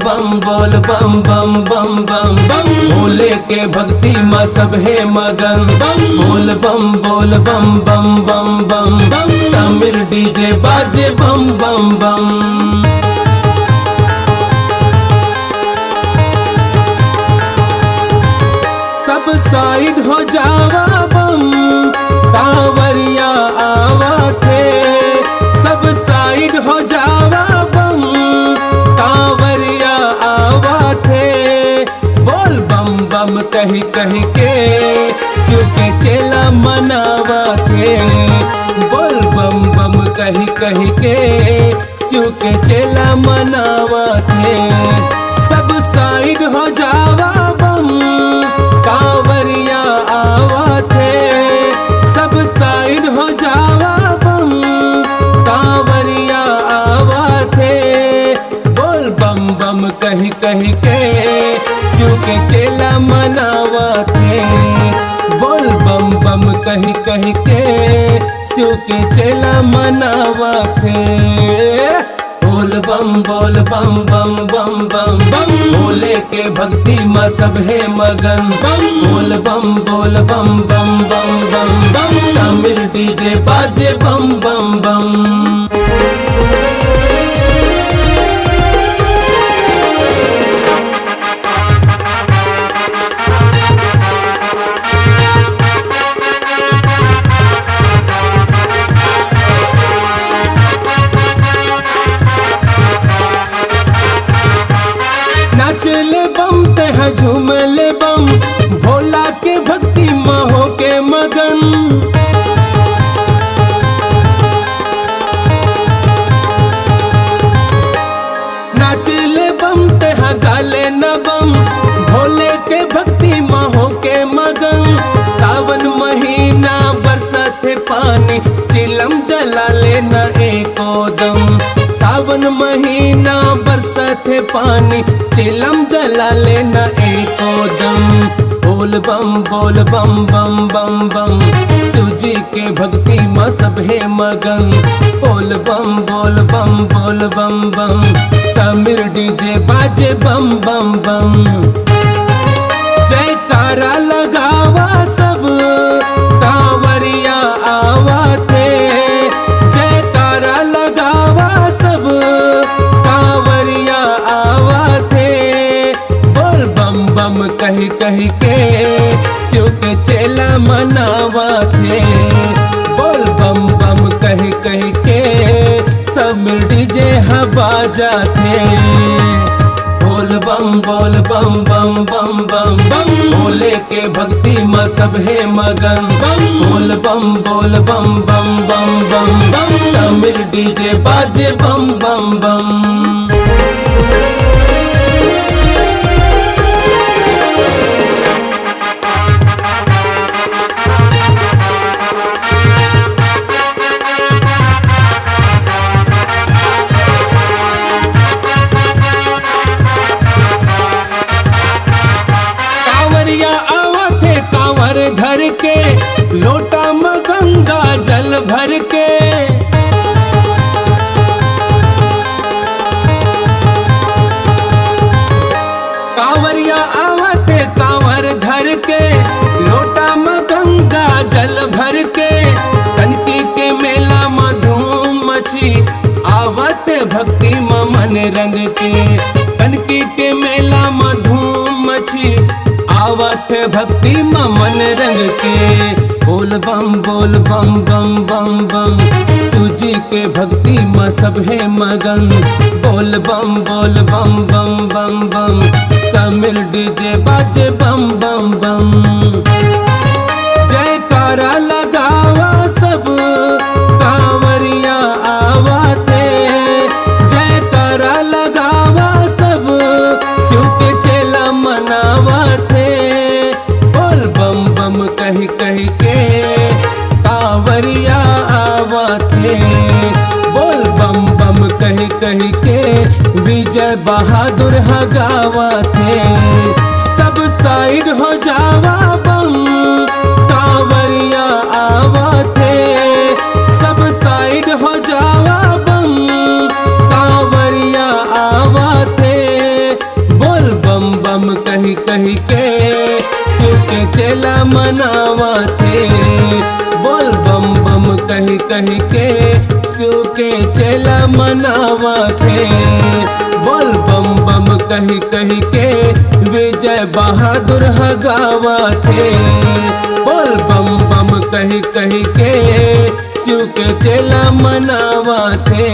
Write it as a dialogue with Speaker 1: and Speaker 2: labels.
Speaker 1: बम बम बम बम बम। भोले के भक्ति में सब है मगन। बोल बम बम बम बम बम। समीर डीजे बाजे बम बम बम। सब साइड हो जावा बम, कांवरिया आवा थे। सब साइड हो जावा बम, कांवरिया आवा थे। बोल बम बम कही कही के शिव के चेला मनावा थे। बोल बम बम कही कही के शिव के चेला मनावा थे। सब साइड हो जावा बम, कांवरिया आवा थे। सब साइड हो जावा बम, कांवरिया आवा थे। बोल बम बम कही कही के शिव के चेला मनावा थे। बोल बम बम कही कही के शिव के चेला मनावा थे। बोल बम बम बम बम बम। भोले के भक्ति में सब है मगन। बोल बम बम बम बम। समीर डीजे बाजे बम बम बम। नाचले बम तह झूमले बम, भोला के भक्ति में हो के मगन। नाचले बम तह गाले न बम, भोले के भक्ति में हो के मगन। सावन महीना बरसत पानी, चिलम जला लेना एको दम। सावन महीना बरसत पानी, चिलम जला लेना एको दम। बोल बम बम बम बम। सूजी के भक्ति में सब है मगन। बोल बम बम बम। समीर डीजे बाजे बम बम बम। जयकारा लगावा सब, कांवरिया आवा थे। जयकारा लगावा सब, कांवरिया आवा थे। बोल बम बम कही कही के शिव के चेला मनावा थे। बोल बम बम कही कही के समीर डीजे हवा जाते। बोल बम बम बम बम। भोले के भक्ति में सब है मगन। बोल बम बम बम बम। समीर डीजे बाजे बम बम बम। कांवर धर के लोटा में गंगा जल भर के। कांवरिया आवते कांवर धर के, लोटा में गंगा जल भर के। तनकी के मेला में धूम मची, आवते भक्ति में मन रंग के। तनकी के मेला में धूम मची, आवत भक्ति में मन रंग के। बोल बम बम बम। सूजी के भक्ति में सब है मगन। बोल बम बम बम। समीर डीजे बाजे बम बम बम। जयकारा लगावा सब, कांवरिया आवा थे। जयकारा लगावा सब, शिव के चेला मनावा थे। बोल बम बम कही कही के कांवरिया आवा थे। बोल बम बम कही कही के विजय बहादुर हगावा थे। सब साइड हो जावा बम, कांवरिया आवा थे। सब साइड हो जावा बम, कांवरिया आवा थे। चेला मनावा थे। बोल बम बम कही कही के शिव के चेला मनावा थे। बोल बम बम कही कही के विजय बहादुर हगावा थे। बोल बम बम कही कही के शिव के चेला मनावा थे।